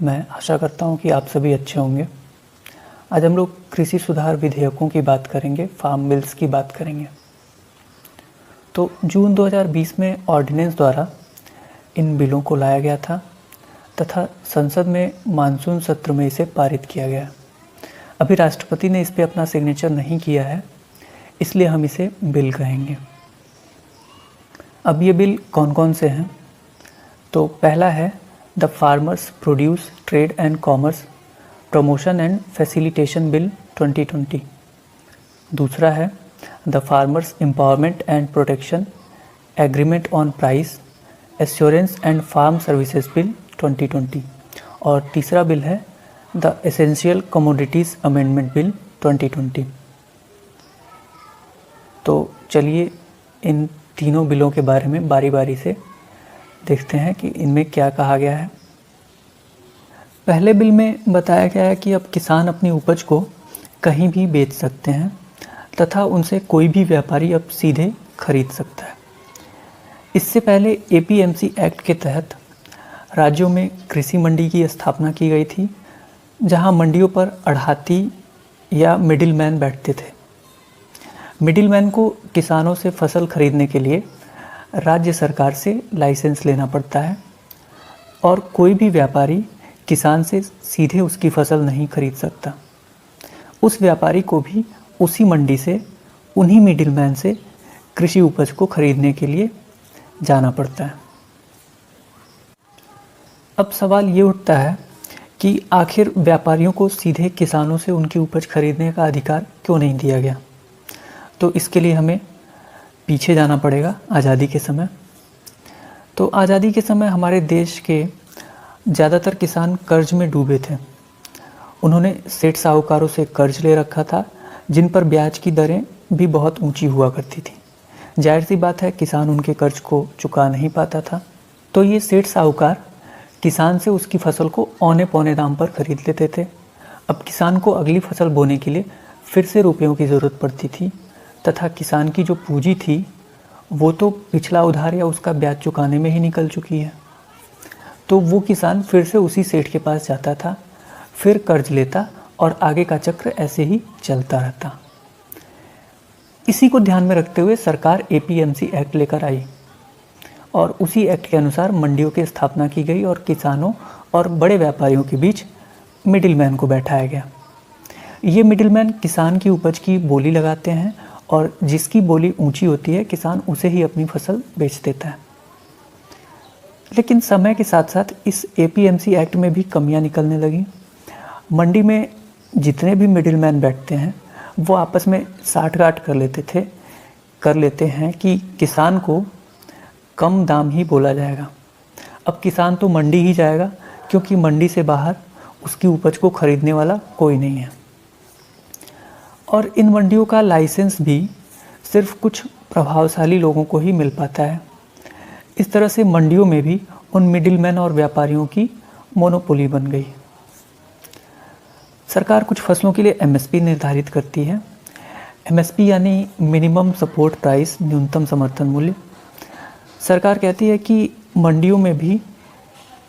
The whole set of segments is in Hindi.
मैं आशा करता हूँ कि आप सभी अच्छे होंगे। आज हम लोग कृषि सुधार विधेयकों की बात करेंगे, फार्म बिल्स की बात करेंगे। तो जून 2020 में ऑर्डिनेंस द्वारा इन बिलों को लाया गया था तथा संसद में मानसून सत्र में इसे पारित किया गया। अभी राष्ट्रपति ने इस पर अपना सिग्नेचर नहीं किया है, इसलिए हम इसे बिल कहेंगे। अब ये बिल कौन कौन से हैं? तो पहला है the farmers produce trade and commerce promotion and facilitation bill 2020। दूसरा है the farmers empowerment and protection agreement on price assurance and farm services bill 2020। और तीसरा बिल है the essential commodities amendment bill 2020। तो चलिए इन तीनों बिलों के बारे में बारी बारी से देखते हैं कि इनमें क्या कहा गया है। पहले बिल में बताया गया है कि अब किसान अपनी उपज को कहीं भी बेच सकते हैं तथा उनसे कोई भी व्यापारी अब सीधे खरीद सकता है। इससे पहले एपीएमसी एक्ट के तहत राज्यों में कृषि मंडी की स्थापना की गई थी, जहां मंडियों पर अड़ाती या मिडिलमैन बैठते थे। मिडिलमैन को किसानों से फसल खरीदने के लिए राज्य सरकार से लाइसेंस लेना पड़ता है और कोई भी व्यापारी किसान से सीधे उसकी फसल नहीं खरीद सकता। उस व्यापारी को भी उसी मंडी से उन्हीं मिडिलमैन से कृषि उपज को खरीदने के लिए जाना पड़ता है। अब सवाल ये उठता है कि आखिर व्यापारियों को सीधे किसानों से उनकी उपज खरीदने का अधिकार क्यों नहीं दिया गया? तो इसके लिए हमें पीछे जाना पड़ेगा, आज़ादी के समय। तो आज़ादी के समय हमारे देश के ज़्यादातर किसान कर्ज में डूबे थे। उन्होंने सेठ साहूकारों से कर्ज ले रखा था, जिन पर ब्याज की दरें भी बहुत ऊंची हुआ करती थी। जाहिर सी बात है, किसान उनके कर्ज को चुका नहीं पाता था, तो ये सेठ साहूकार किसान से उसकी फसल को औने पौने दाम पर खरीद लेते थे। अब किसान को अगली फसल बोने के लिए फिर से रुपयों की ज़रूरत पड़ती थी तथा किसान की जो पूंजी थी वो तो पिछला उधार या उसका ब्याज चुकाने में ही निकल चुकी है। तो वो किसान फिर से उसी सेठ के पास जाता था, फिर कर्ज लेता और आगे का चक्र ऐसे ही चलता रहता। इसी को ध्यान में रखते हुए सरकार एपीएमसी एक्ट लेकर आई और उसी एक्ट के अनुसार मंडियों की स्थापना की गई और किसानों और बड़े व्यापारियों के बीच मिडिलमैन को बैठाया गया। ये मिडिलमैन किसान की उपज की बोली लगाते हैं और जिसकी बोली ऊंची होती है किसान उसे ही अपनी फसल बेच देता है। लेकिन समय के साथ साथ इस एपीएमसी एक्ट में भी कमियां निकलने लगी। मंडी में जितने भी मिडिलमैन बैठते हैं वो आपस में साठ-गांठ कर लेते हैं कि किसान को कम दाम ही बोला जाएगा। अब किसान तो मंडी ही जाएगा क्योंकि मंडी से बाहर उसकी उपज को खरीदने वाला कोई नहीं है। और इन मंडियों का लाइसेंस भी सिर्फ कुछ प्रभावशाली लोगों को ही मिल पाता है। इस तरह से मंडियों में भी उन मिडिलमैन और व्यापारियों की मोनोपोली बन गई। सरकार कुछ फसलों के लिए एमएसपी निर्धारित करती है। एमएसपी यानी मिनिमम सपोर्ट प्राइस, न्यूनतम समर्थन मूल्य। सरकार कहती है कि मंडियों में भी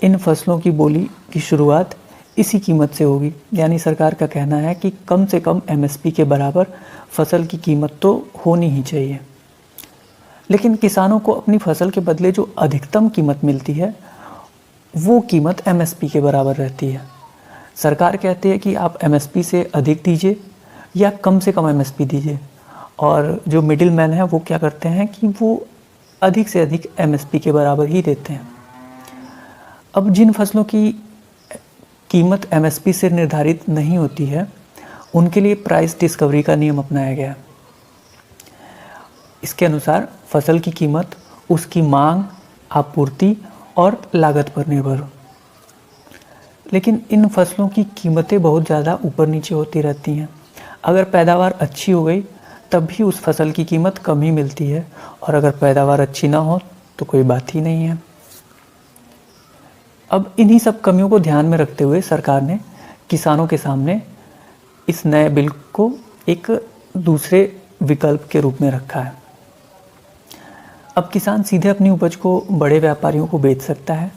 इन फसलों की बोली की शुरुआत इसी कीमत से होगी। यानी सरकार का कहना है कि कम से कम एमएसपी के बराबर फसल की कीमत तो होनी ही चाहिए। लेकिन किसानों को अपनी फसल के बदले जो अधिकतम कीमत मिलती है वो कीमत एमएसपी के बराबर रहती है। सरकार कहती है कि आप एमएसपी से अधिक दीजिए या कम से कम एमएसपी दीजिए, और जो मिडिलमैन है वो क्या करते हैं कि वो अधिक से अधिक एमएसपी के बराबर ही देते हैं। अब जिन फसलों की कीमत एमएसपी से निर्धारित नहीं होती है उनके लिए प्राइस डिस्कवरी का नियम अपनाया गया। इसके अनुसार फसल की कीमत उसकी मांग, आपूर्ति और लागत पर निर्भर हो। लेकिन इन फसलों की कीमतें बहुत ज़्यादा ऊपर नीचे होती रहती हैं। अगर पैदावार अच्छी हो गई तब भी उस फसल की कीमत कम ही मिलती है, और अगर पैदावार अच्छी ना हो तो कोई बात ही नहीं है। अब इन्हीं सब कमियों को ध्यान में रखते हुए सरकार ने किसानों के सामने इस नए बिल को एक दूसरे विकल्प के रूप में रखा है। अब किसान सीधे अपनी उपज को बड़े व्यापारियों को बेच सकता है।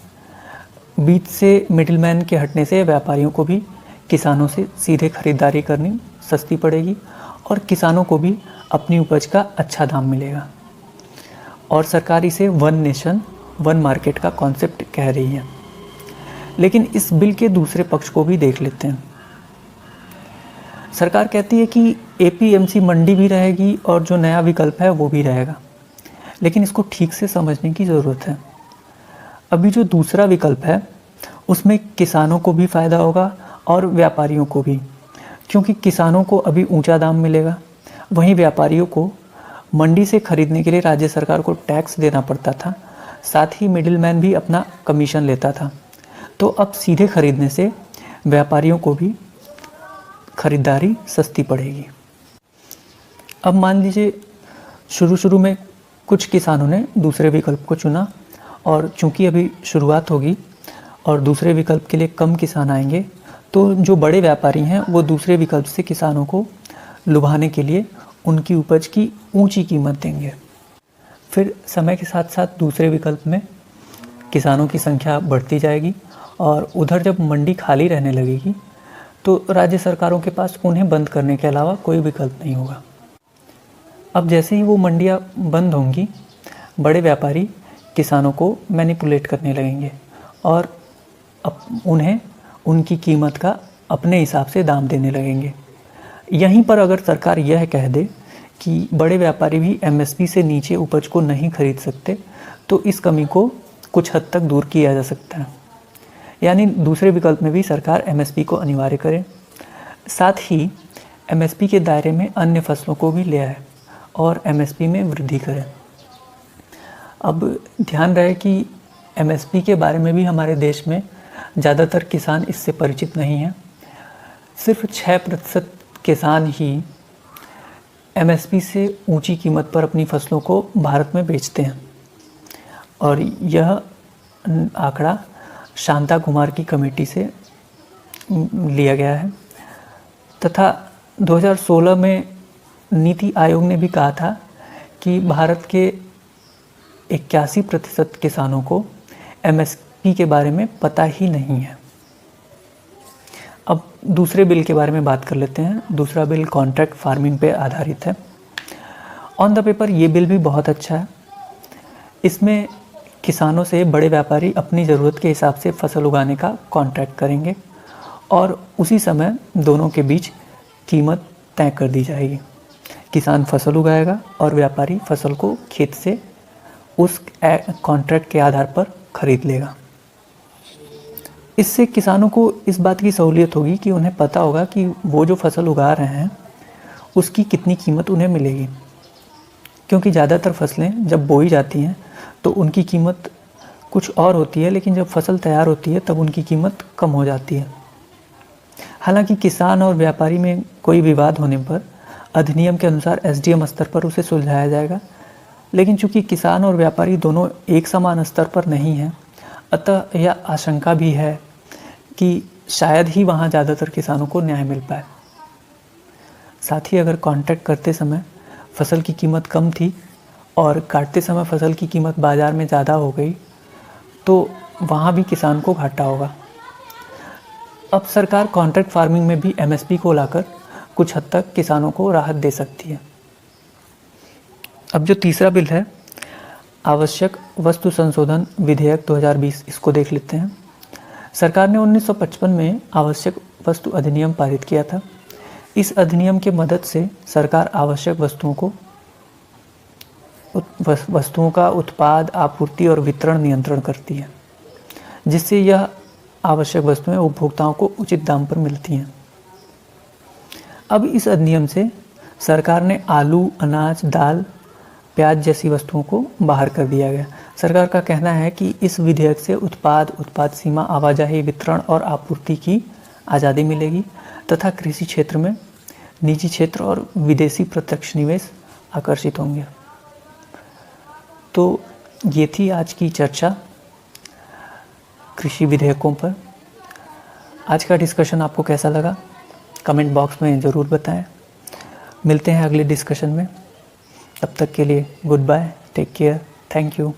बीच से मिडिलमैन के हटने से व्यापारियों को भी किसानों से सीधे खरीदारी करनी सस्ती पड़ेगी और किसानों को भी अपनी उपज का अच्छा दाम मिलेगा। और सरकार इसे वन नेशन वन मार्केट का कॉन्सेप्ट कह रही है। लेकिन इस बिल के दूसरे पक्ष को भी देख लेते हैं। सरकार कहती है कि एपीएमसी मंडी भी रहेगी और जो नया विकल्प है वो भी रहेगा, लेकिन इसको ठीक से समझने की ज़रूरत है। अभी जो दूसरा विकल्प है उसमें किसानों को भी फ़ायदा होगा और व्यापारियों को भी, क्योंकि किसानों को अभी ऊंचा दाम मिलेगा, वहीं व्यापारियों को मंडी से खरीदने के लिए राज्य सरकार को टैक्स देना पड़ता था, साथ ही मिडिलमैन भी अपना कमीशन लेता था। तो अब सीधे खरीदने से व्यापारियों को भी खरीदारी सस्ती पड़ेगी। अब मान लीजिए शुरू में कुछ किसानों ने दूसरे विकल्प को चुना और चूंकि अभी शुरुआत होगी और दूसरे विकल्प के लिए कम किसान आएंगे, तो जो बड़े व्यापारी हैं वो दूसरे विकल्प से किसानों को लुभाने के लिए उनकी उपज की ऊंची कीमत देंगे। फिर समय के साथ साथ दूसरे विकल्प में किसानों की संख्या बढ़ती जाएगी और उधर जब मंडी खाली रहने लगेगी तो राज्य सरकारों के पास उन्हें बंद करने के अलावा कोई विकल्प नहीं होगा। अब जैसे ही वो मंडियाँ बंद होंगी, बड़े व्यापारी किसानों को मैनिपुलेट करने लगेंगे और उन्हें उनकी कीमत का अपने हिसाब से दाम देने लगेंगे। यहीं पर अगर सरकार यह कह दे कि बड़े व्यापारी भी एमएसपी से नीचे उपज को नहीं खरीद सकते, तो इस कमी को कुछ हद तक दूर किया जा सकता है। यानी दूसरे विकल्प में भी सरकार एमएसपी को अनिवार्य करे, साथ ही एमएसपी के दायरे में अन्य फसलों को भी ले आए और एमएसपी में वृद्धि करे। अब ध्यान रहे कि एमएसपी के बारे में भी हमारे देश में ज़्यादातर किसान इससे परिचित नहीं हैं। सिर्फ 6% किसान ही एमएसपी से ऊंची कीमत पर अपनी फसलों को भारत में बेचते हैं और यह आंकड़ा शांता कुमार की कमेटी से लिया गया है। तथा 2016 में नीति आयोग ने भी कहा था कि भारत के 81% किसानों को एमएसपी के बारे में पता ही नहीं है। अब दूसरे बिल के बारे में बात कर लेते हैं। दूसरा बिल कॉन्ट्रैक्ट फार्मिंग पे आधारित है। ऑन द पेपर ये बिल भी बहुत अच्छा है। इसमें किसानों से बड़े व्यापारी अपनी ज़रूरत के हिसाब से फसल उगाने का कॉन्ट्रैक्ट करेंगे और उसी समय दोनों के बीच कीमत तय कर दी जाएगी। किसान फसल उगाएगा और व्यापारी फसल को खेत से उस कॉन्ट्रैक्ट के आधार पर खरीद लेगा। इससे किसानों को इस बात की सहूलियत होगी कि उन्हें पता होगा कि वो जो फसल उगा रहे हैं उसकी कितनी कीमत उन्हें मिलेगी, क्योंकि ज़्यादातर फसलें जब बोई जाती हैं तो उनकी कीमत कुछ और होती है, लेकिन जब फसल तैयार होती है तब उनकी कीमत कम हो जाती है। हालांकि किसान और व्यापारी में कोई विवाद होने पर अधिनियम के अनुसार एसडीएम स्तर पर उसे सुलझाया जाएगा, लेकिन चूंकि किसान और व्यापारी दोनों एक समान स्तर पर नहीं हैं, अतः यह आशंका भी है कि शायद ही वहाँ ज़्यादातर किसानों को न्याय मिल पाए। साथ ही अगर कॉन्ट्रैक्ट करते समय फसल की कीमत कम थी और काटते समय फसल की कीमत बाज़ार में ज़्यादा हो गई तो वहाँ भी किसान को घाटा होगा। अब सरकार कॉन्ट्रैक्ट फार्मिंग में भी एमएसपी को लाकर कुछ हद तक किसानों को राहत दे सकती है। अब जो तीसरा बिल है आवश्यक वस्तु संशोधन विधेयक 2020, इसको देख लेते हैं। सरकार ने 1955 में आवश्यक वस्तु अधिनियम पारित किया था। इस अधिनियम के मदद से सरकार आवश्यक वस्तुओं का उत्पाद, आपूर्ति और वितरण नियंत्रण करती है, जिससे यह आवश्यक वस्तुएं उपभोक्ताओं को उचित दाम पर मिलती हैं। अब इस अधिनियम से सरकार ने आलू, अनाज, दाल, प्याज जैसी वस्तुओं को बाहर कर दिया गया। सरकार का कहना है कि इस विधेयक से उत्पाद सीमा, आवाजाही, वितरण और आपूर्ति की आज़ादी मिलेगी तथा कृषि क्षेत्र में निजी क्षेत्र और विदेशी प्रत्यक्ष निवेश आकर्षित होंगे। तो ये थी आज की चर्चा कृषि विधेयकों पर। आज का डिस्कशन आपको कैसा लगा कमेंट बॉक्स में ज़रूर बताएं। मिलते हैं अगले डिस्कशन में। तब तक के लिए goodbye, take care, thank you.